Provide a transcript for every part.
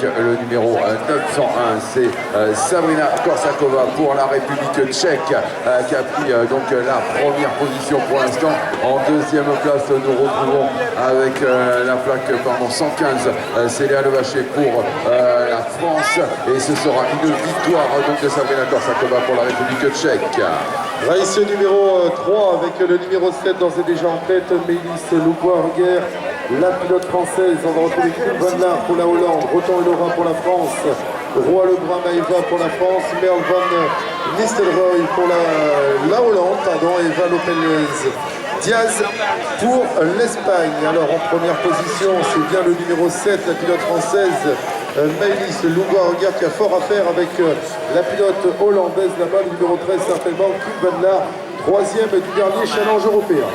le numéro 901. C'est Sabrina Korsakova pour la République tchèque qui a pris donc la première position pour l'instant. En deuxième place, nous retrouvons avec la plaque 115, Célia Levaché pour la France. Et ce sera une victoire donc de Sabrina Korsakova pour la République tchèque. Race numéro 3 avec le numéro 7 d'ores et déjà en tête, Maëlys Lougois-Arguer, la pilote française. On va retrouver Kim Van Laar pour la Hollande, Rotan et Laura pour la France, Roy Lebrun Maëva pour la France, Merle Van Nistelrooy pour la Hollande, et Eva Lopez Diaz pour l'Espagne. Alors en première position, c'est bien le numéro 7, la pilote française Maëlys Lougois-Arguer qui a fort à faire avec la pilote hollandaise là-bas, le numéro 13 certainement, Kim Van Laar, troisième du dernier challenge européen.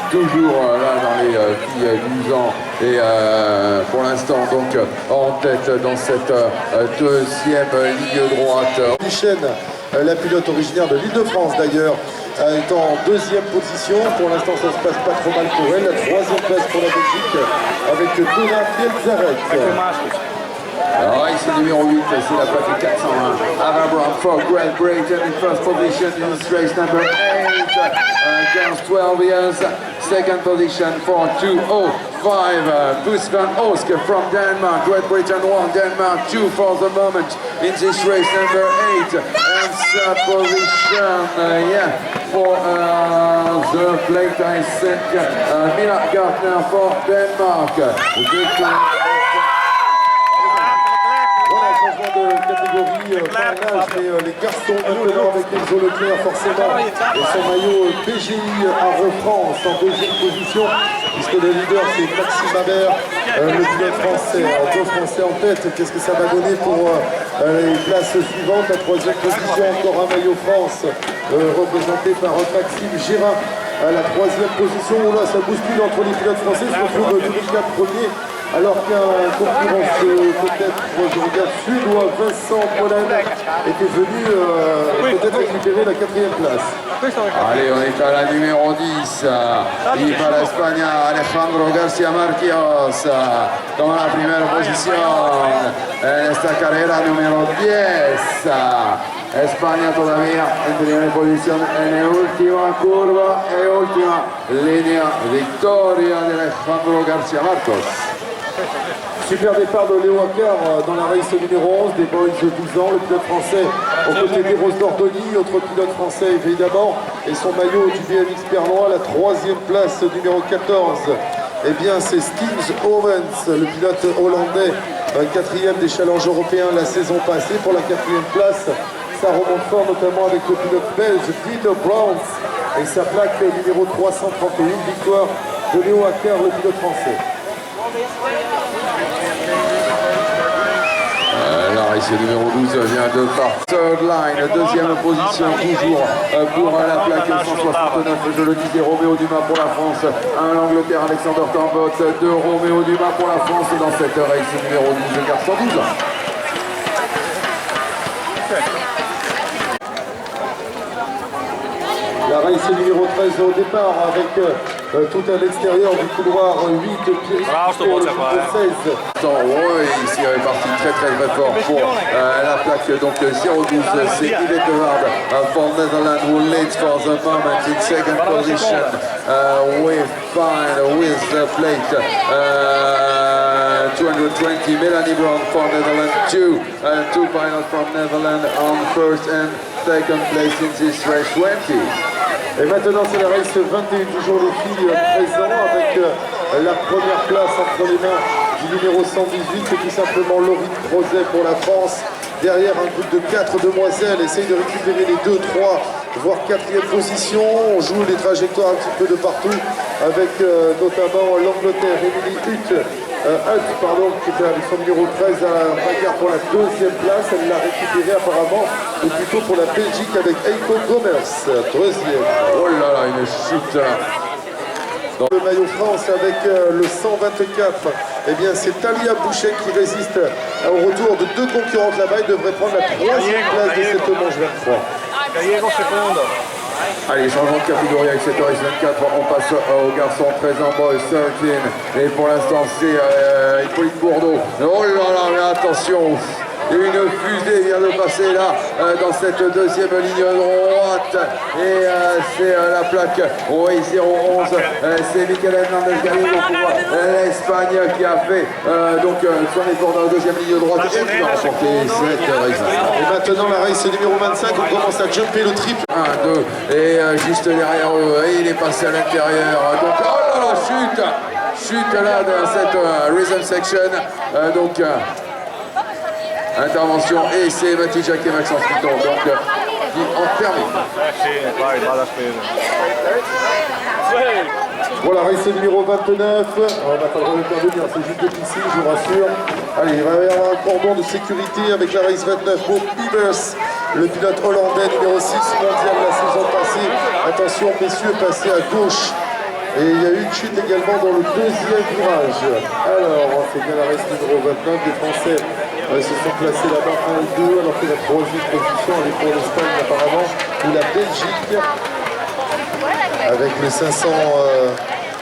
Toujours là dans les filles 12 ans et pour l'instant donc en tête dans cette deuxième ligne droite. Michel, la pilote originaire de l'Île-de-France d'ailleurs, est en deuxième position. Pour l'instant ça se passe pas trop mal pour elle. La troisième place pour la Belgique avec Donna Pielzarek. Alors ici numéro 8, c'est la plaque 401. Ava Brown for Great Britain in first position in this race number 8. Girls 12 years. Second position for 205. Bus van Oosk from Denmark. Great Britain 1, Denmark 2 for the moment in this race number 8. And third position, for the plate I think Mila Gartner for Denmark. De catégorie par âge, mais les garçons maintenant avec Enzo Leclerc forcément et son maillot PGI Arrow France en deuxième position puisque le leader c'est Maxime Habert, le pilote français, deux français en tête. Qu'est-ce que ça va donner pour les places suivantes? La troisième position, encore un maillot France représenté par Maxime Gérin à la troisième position. Là ça bouscule entre les pilotes français, se retrouve 2004 premier. Alors qu'un concurrent peut-être, je regarde, suédois, Vincent Pollen était venu peut-être récupérer la quatrième place. Allez, on est à la numéro 10. Y para España, Alejandro García Marquillos con la primera posición en esta carrera número 10. España todavía en primera posición en última curva y última línea. Victoria de Alejandro García Marcos. Super départ de Léo Acar dans la race numéro 11 des boys de 12 ans, le pilote français aux côtés d'Eros Nordoni, autre pilote français évidemment, et son maillot du BMX Pernois, la troisième place numéro 14. Eh bien c'est Steve Owens, le pilote hollandais, quatrième des challenges européens la saison passée. Pour la quatrième place, ça remonte fort notamment avec le pilote belge Dieter Browns et sa plaque numéro 331, victoire de Léo Acar, le pilote français. Là, ici, le numéro 12 vient de par third line, deuxième position toujours pour la plaque 169, je le disais, Roméo Dumas pour la France, l'Angleterre, Alexander Tambot de Roméo Dumas pour la France dans cette race numéro 12, garçon 12 ans. La race numéro 13 au départ avec tout à l'extérieur du couloir 8 Pierre pour le 16. Oui, ici il est parti très fort pour la plaque donc 012. C'est Yvette Ward for Netherlands who leads for the moment in second position. We find with the plate 220 Melanie Brown for Netherlands, two pilots from Netherlands on first and second place in this race 20. Et maintenant c'est la race 21, toujours les filles présentes avec la première place entre les mains du numéro 118, c'est tout simplement Laurine Crozet pour la France. Derrière un groupe de 4 demoiselles, essaye de récupérer les 2, 3, voire 4e position. On joue les trajectoires un petit peu de partout avec notamment l'Angleterre, Emily Hutt, qui était avec son numéro 13 à la bagarre pour la 2e place. Elle l'a récupéré apparemment, ou plutôt pour la Belgique avec Eiko Gomers, 2e. Oh là là, une chute. Dans le maillot France avec le 124, eh bien c'est Talia Boucher qui résiste au retour de 2 concurrentes là-bas. Il devrait prendre la 3e place de cette manche 23. Allez, changement de catégorie avec cette race 24, on passe aux garçons 13 ans, boys 13. Et pour l'instant, c'est Hippolyte Bourdeau. Oh là là, attention, une fusée vient de passer là dans cette deuxième ligne droite et c'est la plaque 011, c'est Michael Hernandez Gallego pour l'Espagne qui a fait donc son effort dans la deuxième ligne droite et qui va remporter cette race. Et maintenant la race numéro 25, on commence à jumper le triple. 1, 2 et juste derrière eux, et il est passé à l'intérieur. Donc oh là là, chute là dans cette rhythm section. Donc intervention et c'est Mathieu Jacques et Maxence Piton donc qui en termine. Voilà, race numéro 29. On n'a pas le droit d'intervenir, c'est juste ici, je vous rassure. Allez, il va y avoir un cordon de sécurité avec la race 29 pour Ivers, le pilote hollandais numéro 6 mondial la saison passée. Attention, messieurs, passez à gauche. Et il y a eu une chute également dans le deuxième virage. Alors, c'est bien la race numéro 29. Les Français se sont placés là-bas 1 et 2, alors que la troisième position elle est pour l'Espagne apparemment, ou la Belgique, avec les 500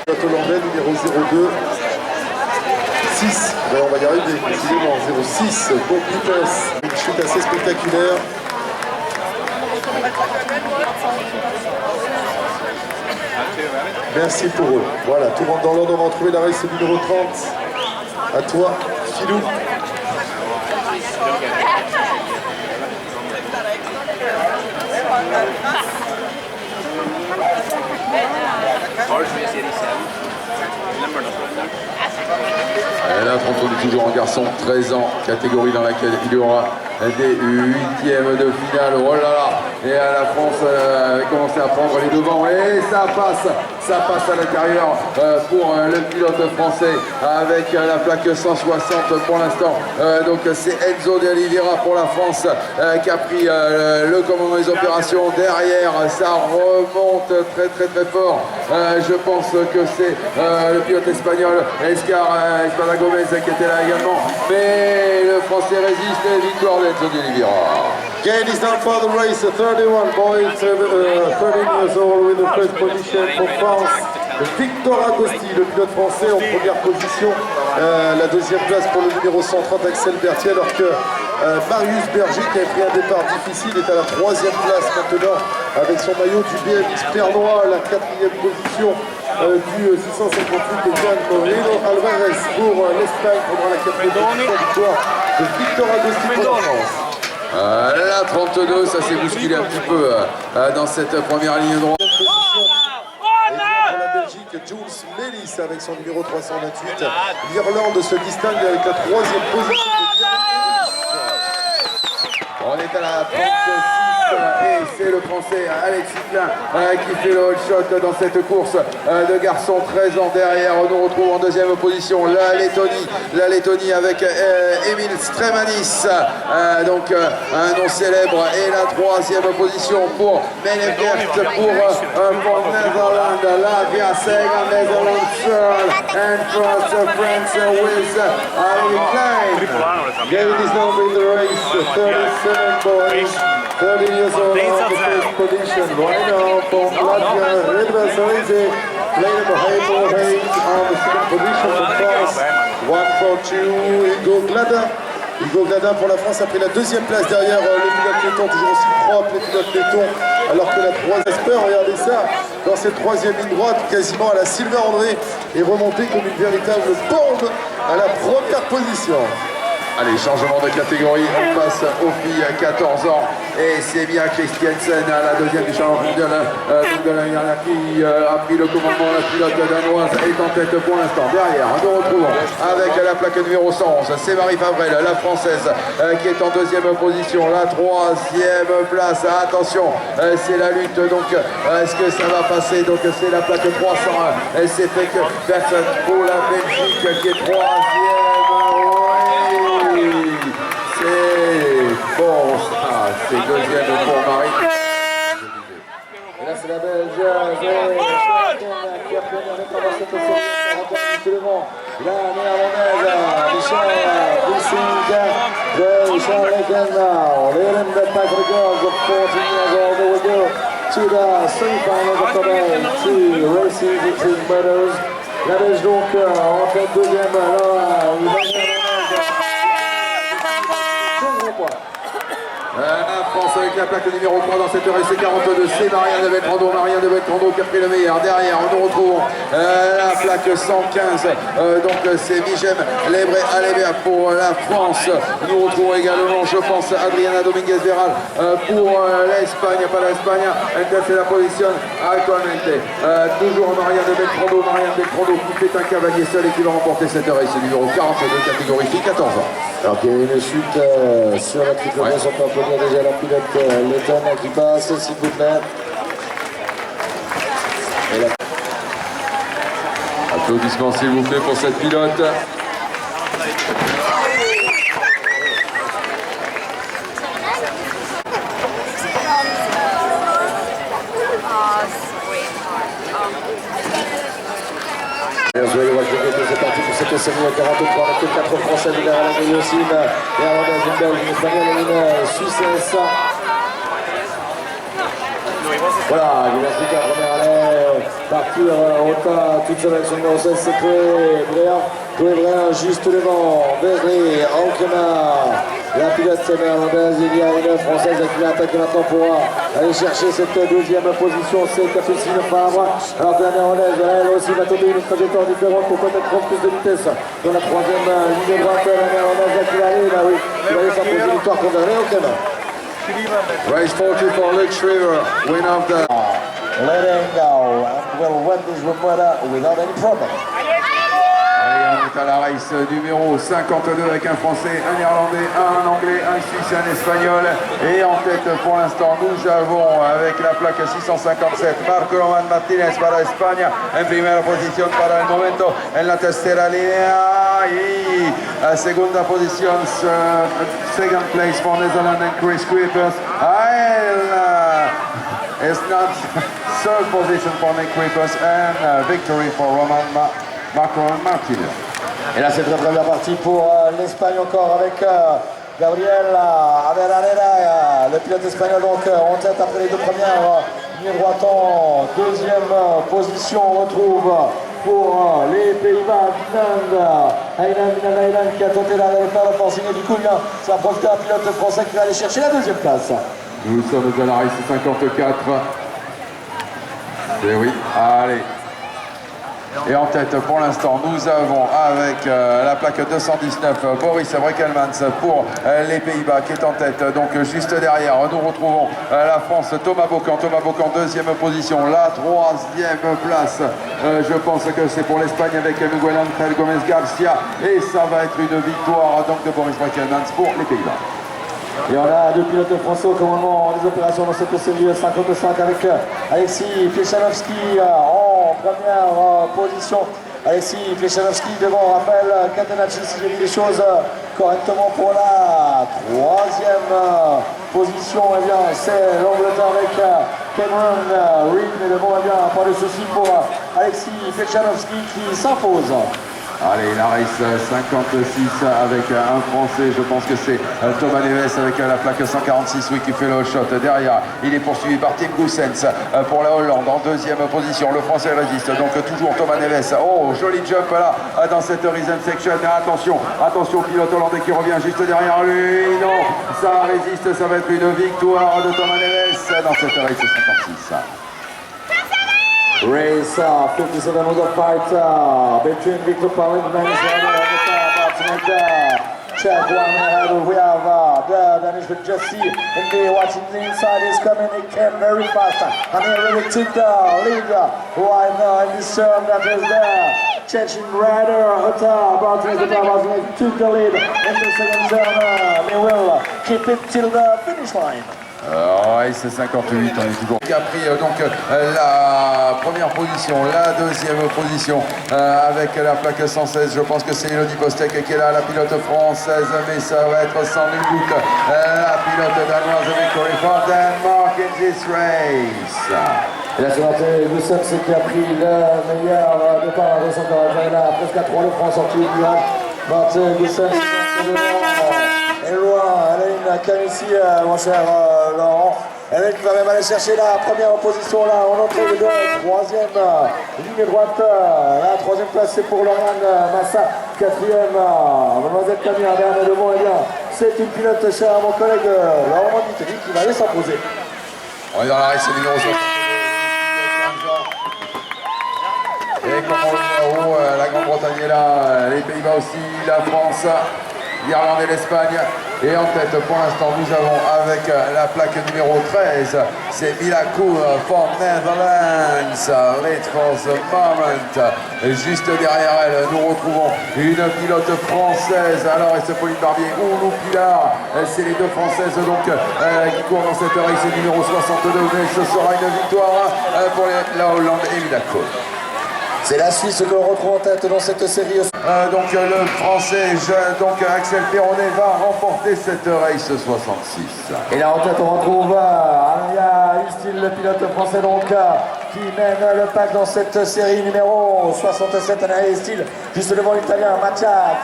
hollandais numéro 02. 6, on va y arriver, décidément, 06, pour Peters. Une chute assez spectaculaire. Merci pour eux. Voilà, tout rentre dans l'ordre, on va retrouver la race numéro 30. À toi, Philou. Et là, on est toujours un garçon de 13 ans, catégorie dans laquelle il y aura des huitièmes de finale. Oh là là! Et la France a commencé à prendre les devants et ça passe à l'intérieur pour le pilote français avec la plaque 160 pour l'instant. Donc c'est Enzo de Oliveira pour la France qui a pris le commandement des opérations. Derrière, ça remonte très fort. Je pense que c'est le pilote espagnol Espada Gomez qui était là également. Mais le français résiste et victoire d'Enzo de Oliveira. Gain is done for the race, 31 boys, 13 years old with the first position for France. Victor Agosti, le pilote français en première position. La deuxième place pour le numéro 130 Axel Berthier, alors que Marius Berger, qui a pris un départ difficile, est à la troisième place maintenant avec son maillot du BMX Pernois, la quatrième position du 658 de Juan Moreno Alvarez pour l'Espagne pendant la quatrième victoire de Victor Agosti pour la France. La 32, ça s'est bousculé un petit peu dans cette première ligne droite. Et pour la Belgique, Jules Melis avec son numéro 328. L'Irlande se distingue avec la troisième position. On est à la 36 et c'est le français Alexis Klein qui fait le shot dans cette course de garçons 13 ans derrière. Nous retrouvons en deuxième position la Lettonie avec Emil Stremanis, donc un nom célèbre, et la troisième position pour Menegert pour Netherlands, Lavia Sega, Netherlands, and France with Ali Klein. Gavin is now in the race, 37 boys, 30 years old on the first position. Right now from Latvia, Redva Sarize, playing the Heibo Hayes on the second position from France. 142, Hugo Glada pour la France a pris la deuxième place derrière les pilotes lettons, toujours aussi propre les pilotes lettons, alors que la troisième espère, regardez ça, dans cette troisième ligne droite, quasiment à la Sylvain André, est remontée comme une véritable bombe à la première position. Allez, changement de catégorie, on passe aux filles à 14 ans et c'est bien Christiansen, la deuxième du champion mondial de l'année dernière, qui a pris le commandement. La pilote danoise est en tête pour l'instant. Derrière, nous retrouvons avec la plaque numéro 111, c'est Marie Favrel, la française, qui est en deuxième position. La troisième place, attention, c'est la lutte, donc est-ce que ça va passer? Donc c'est la plaque 301 et c'est fait que personne pour la Belgique qui est troisième. C'est bon, ça, c'est deuxième pour Marie. Et là c'est la Belge, qui a la néerlandaise, Michel again now, leading the pack of the girls of 14 years old. There we go to the semi-final of today, two races between brothers. La Belge donc en tête deuxième, France avec la plaque numéro 3 dans cette RC 42. C'est Marianne de Beltrando qui a pris le meilleur. Derrière, nous retrouvons la plaque 115. Donc c'est Vigem Lebre Alébert pour la France. Nous retrouvons également, je pense, Adriana Dominguez Veral pour l'Espagne. Pas l'Espagne, c'est la position actualmente. Toujours Marianne de Beltrando qui fait un cavalier seul et qui va remporter cette RC numéro 42, catégorie fille, 14 ans. Alors qu'il y a une chute sur la triple base, on peut applaudir déjà la pilote Letton qui passe, s'il vous plaît. Applaudissements s'il vous plaît pour cette pilote. Bien joué, c'est parti pour cette série 43 avec 4 Français, une néerlandaise aussi, une néerlandaise, une belge, une espagnole et une suissesse. Voilà, il va se faire première allée, partir au tas, toute seule avec son numéro 16, c'est Chloé Bréant, juste devant, Berry, Alkema, la pilote néerlandaise, il y a une française qui va attaquer maintenant pour aller chercher cette deuxième position, c'est Capucine Favre, alors que la néerlandaise, elle aussi va tenter une trajectoire différente pour peut-être prendre plus de vitesse dans la troisième ligne droite, la néerlandaise qui va aller, là oui, qui va aller s'imposer victoire contre Alkema. Race 40 for Luke Shriver, winner of the... Letting go and will win this remuera without any problem. Allez, on est à la race numéro 52 avec un Français, un Néerlandais, un Anglais, un Suisse et un Espagnol. Et en tête pour l'instant, nous avons avec la plaque 657 Marco Roman Martinez para España en primera posición para el momento en la tercera línea. Y la segunda posición, second place for Netherlands and Chris Kuipers. It's not third position for Nick Kuipers and victory for Marco Martinez. Et là, c'est très très bien parti pour l'Espagne encore avec Gabriel Averarera, le pilote espagnol donc en tête après les deux premières lignes droites en deuxième position. On retrouve pour les Pays-Bas Aynan qui a tenté d'aller faire l'offensive et du coup ça a profité un pilote français qui va aller chercher la deuxième place. Nous sommes à la race 54. Et oui, allez. Et en tête pour l'instant, nous avons avec la plaque 219 Boris Brekelmans pour les Pays-Bas qui est en tête. Donc juste derrière, nous retrouvons la France, Thomas Bocan, deuxième position. La troisième place, je pense que c'est pour l'Espagne avec Miguel Ángel Gómez Garcia. Et ça va être une victoire donc de Boris Brekelmans pour les Pays-Bas. Et on a deux pilotes français au commandement des opérations dans cette série 55 avec Alexis Flechanovski en première position. Alexis Flechanovski devant Raphaël Catenacci, si j'ai mis les choses correctement pour la troisième position. Eh bien, c'est l'Angleterre avec Cameron Reed, mais devant, eh bien, pas de souci pour Alexis Flechanovski qui s'impose. Allez, la race 56 avec un Français, je pense que c'est Thomas Neves avec la plaque 146, oui, qui fait le shot. Derrière, il est poursuivi par Tim Goossens pour la Hollande en deuxième position. Le Français résiste, donc toujours Thomas Neves. Oh, joli jump là dans cette reason section. Attention, pilote hollandais qui revient juste derrière lui. Non, ça résiste, ça va être une victoire de Thomas Neves dans cette race 56. Race 57 was a fight between Victor Paulin and Danish Rider. Check one ahead. We have the Danish with Jesse in the watching the inside is coming. It came very fast. And he really took the lead right now in this turn. That is the Chechen Rider. Martinez took the lead in the second turn. They will keep it till the finish line. C'est 58, on est toujours qui a pris donc la première position, la deuxième position avec la plaque 116. Je pense que c'est Elodie Postek qui est là, la pilote française, mais ça va être sans nul doute la pilote danoise Victory for Denmark in this race. Et là, c'est Martin Goossens qui a pris le meilleur départ à Rosenthal. Il a presque à 3 de France en tout le village. Martin Goossens est loin. Elle a une canne ici, mon cher Laurent. Elle qui va même aller chercher la première position là en entrée de troisième ligne droite. La troisième place c'est pour Laurent Massa. Quatrième, Mademoiselle Camille Albert devant, eh bien, C'est une pilote chère à mon collègue Laurent Mitterrand qui va aller s'imposer. On est dans la race numéro 60. Et comme on le voit en haut, la Grande-Bretagne est là, les Pays-Bas aussi, la France, l'Irlande et l'Espagne. Et en tête, pour l'instant, nous avons avec la plaque numéro 13, c'est Milakou for Netherlands, lead for the moment. Juste derrière elle, nous retrouvons une pilote française. Alors, c'est Pauline Barbier ou Lou Pilar. C'est les deux françaises donc qui courent dans cette race numéro 62. Mais ce sera une victoire pour la Hollande et Milakou. C'est la Suisse que l'on retrouve en tête dans cette série. Donc le français donc Axel Perronnet va remporter cette race 66. Et là en tête on retrouve Aria Istil, le pilote français donc qui mène le pack dans cette série numéro 67. Aria Istil juste devant l'italien Mattia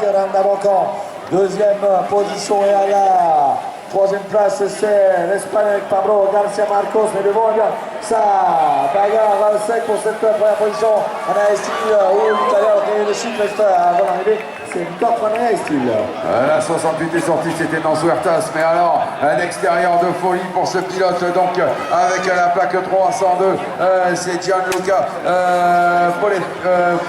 Kiranda Bancan. Deuxième position et Aria. Troisième place, c'est l'Espagne avec Pablo Garcia Marcos, mais devant, eh bien, ça bagarre sec pour cette première position. Anaïs Estil ou l'Italien qui le chiffre reste avant l'arrivée. C'est une victoire pour Anaïs Estil. La 68 est sortie, c'était dans Huertas, mais alors un extérieur de folie pour ce pilote, donc avec la plaque 302, c'est Gianluca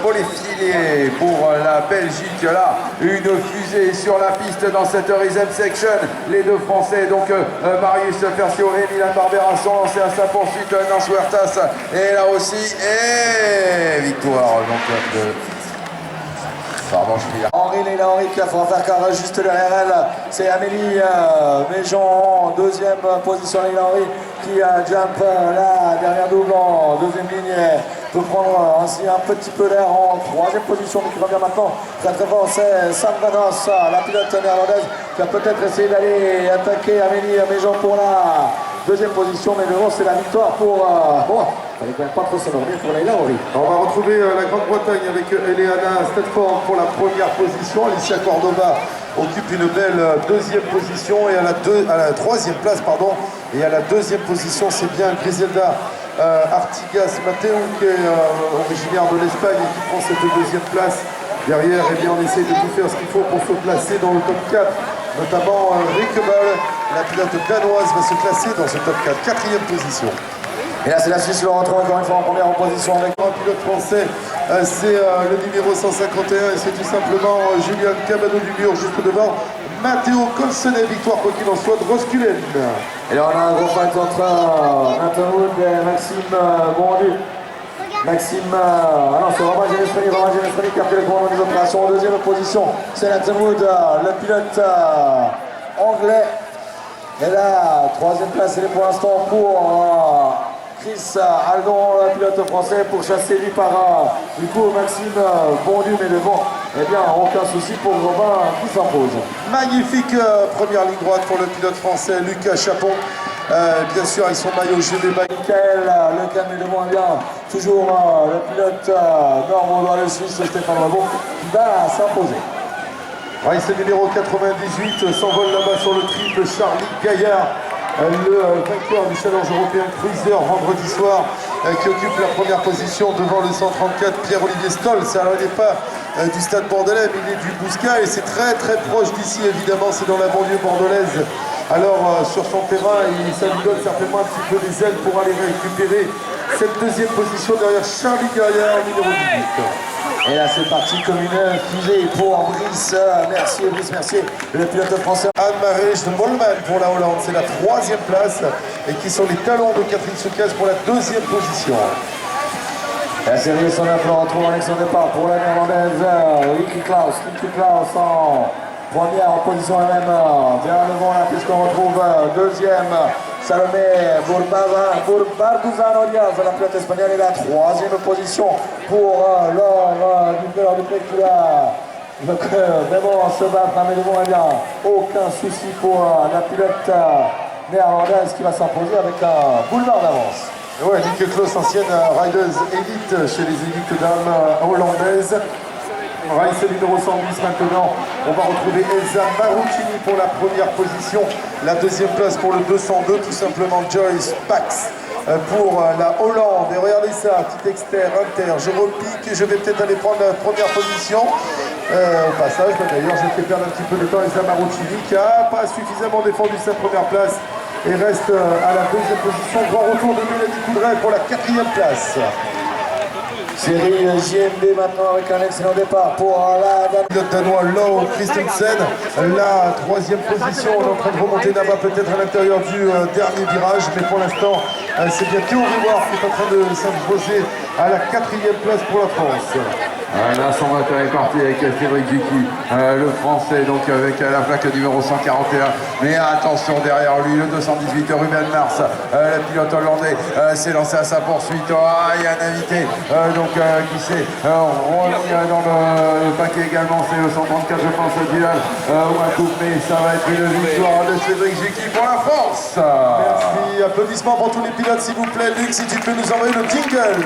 Polefilier pour la Belgique. Là, une fusée sur la piste dans cette rhythm section. Les deux Français, donc Marius Fercio et Milan Barbera sont lancés à sa poursuite dans Huertas. Et là aussi, et victoire donc de... Henri Léla Henri qui a fait faire carré juste derrière elle. C'est Amélie Méjean en deuxième position. Léla Henri qui jump la dernière double en deuxième ligne. Peut prendre ainsi un petit peu d'air en troisième position, mais qui revient maintenant très très fort. C'est Sam Vanos, la pilote néerlandaise, qui a peut-être essayé d'aller attaquer Amélie Méjean pour la deuxième position, mais devant c'est la victoire pour... il fallait quand même pas trop s'énormer pour Léla Henri. On va retrouver la Grande-Bretagne avec Eleana Stedford pour la première position. Alicia Cordova occupe une belle deuxième position et à la troisième place, pardon. Et à la deuxième position, c'est bien Griselda Artigas Mateo qui est originaire de l'Espagne et qui prend cette deuxième place. Derrière, eh bien, on essaie de tout faire ce qu'il faut pour se placer dans le top 4. Notamment Rick Ball, la pilote danoise, va se classer dans ce top 4, quatrième position. Et là c'est la Suisse, on retrouve encore une fois en première position avec un pilote français, c'est le numéro 151 et c'est tout simplement Julien Cabano du Mur juste devant Matteo Colsonet. Victoire quoi qu'il en soit de Rosculen. Et là on a un gros fight entre Nathan Wood et Maxime Bondu. Maxime, non c'est Romain Genestroni qui a pris le commandement des opérations en deuxième position. C'est Nathan Wood, le pilote anglais. Et là, troisième place, elle est pour l'instant pour Chris Aldon, le pilote français, pour chasser lui par du coup Maxime Bondu, mais devant, eh bien aucun souci pour Robin qui s'impose. Magnifique première ligne droite pour le pilote français Lucas Chapon. Bien sûr avec son maillot GB. Michael Lecan, mais devant, eh bien toujours le pilote normand, le Suisse Stéphane Labon qui va s'imposer. Race numéro 98 s'envole là-bas sur le triple Charlie Gaillard, le vainqueur du challenge européen Cruiser vendredi soir, qui occupe la première position devant le 134 Pierre-Olivier Stolz. Alors il n'est pas du stade bordelais, mais il est du Bouscat et c'est très très proche d'ici évidemment, c'est dans la banlieue bordelaise. Alors sur son terrain, ça lui donne certainement un petit peu des ailes pour aller récupérer cette deuxième position derrière Charlie Gaillard, numéro 18. Et là c'est parti comme une fusée pour Brice Mercier, le pilote français. Anne-Marie de Mollman pour la Hollande, c'est la troisième place et qui sont les talons de Catherine Soucaz pour la deuxième position. La série son appel retrouve avec son départ pour la néerlandaise Vicky Klaus en première position elle-même, bien devant là puisqu'on retrouve deuxième Salomé Barbuzano Diaz, la pilote espagnole, et la troisième position pour Laure Dupré qui a vraiment se battre, mais devant, eh bien aucun souci pour la pilote néerlandaise qui va s'imposer avec un boulevard d'avance. Ouais, Nick Klaus, ancienne rideuse élite chez les élites dames hollandaises. Race numéro 110 maintenant, on va retrouver Elsa Maruccini pour la première position. La deuxième place pour le 202, tout simplement Joyce Pax pour la Hollande. Et regardez ça, petit exter, inter, je repique, je vais peut-être aller prendre la première position. Au passage, d'ailleurs, je fais perdre un petit peu de temps à Isa Marouchini qui n'a pas suffisamment défendu sa première place et reste à la deuxième position. Grand retour de Mélanie Coudray pour la 4e place. Série JMB maintenant avec un excellent départ pour la dame. Le Danois Lau Christensen, la 3e position, on est en train de remonter là-bas peut-être à l'intérieur du dernier virage, mais pour l'instant c'est bien Théo Rivoire qui est en train de s'imposer à la 4e place pour la France. Là, son moteur est parti avec Cédric Juki, le français, donc avec la plaque numéro 141. Mais attention derrière lui, le 218 Ruben Mars, le pilote hollandais s'est lancé à sa poursuite. Il y a un invité qui s'est remis dans le paquet également, c'est le 134, je pense, Bilal Wakouf, mais ça va être une victoire de Cédric Juki pour la France. Merci, applaudissements pour tous les pilotes s'il vous plaît. Luc, si tu peux nous envoyer le jingle.